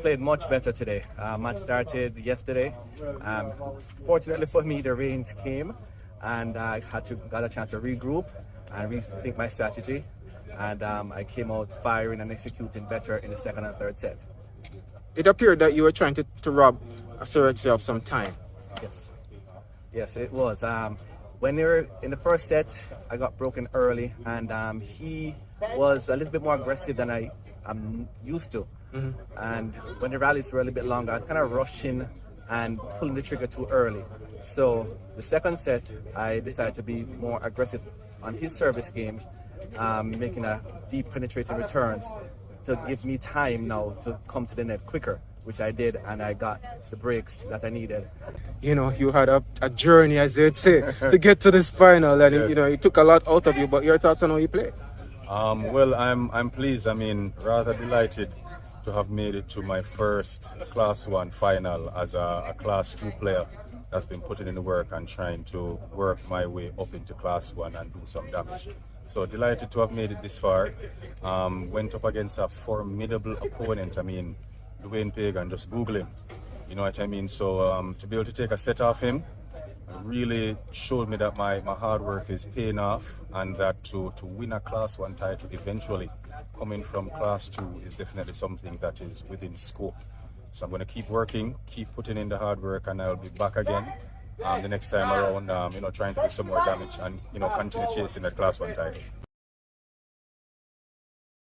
played much better today. Match started yesterday. Fortunately for me, the rains came, and I got a chance to regroup and rethink my strategy. And I came out firing and executing better in the second and third set. It appeared that you were trying to rob Seretse of some time. Yes, it was. When they were in the first set, I got broken early, and he was a little bit more aggressive than I'm used to. Mm-hmm. And when the rallies were a little bit longer, I was kind of rushing and pulling the trigger too early. So the second set, I decided to be more aggressive on his service games, making a deep penetrating returns to give me time now to come to the net quicker, which I did, and I got the breaks that I needed. You know, you had a journey, as they'd say, to get to this final, and yes. It took a lot out of you. But your thoughts on how you play? Well, I'm pleased. I mean, rather delighted to have made it to my first Class 1 final as a Class 2 player that's been putting in the work and trying to work my way up into Class 1 and do some damage. So delighted to have made it this far. Went up against a formidable opponent. I mean, Dwayne Pagon, just Google him. You know what I mean? So to be able to take a set off him really showed me that my hard work is paying off, and that to win a Class 1 title eventually, coming from Class 2, is definitely something that is within scope. So I'm going to keep working, keep putting in the hard work, and I'll be back again the next time around, trying to do some more damage and, continue chasing that Class 1 title.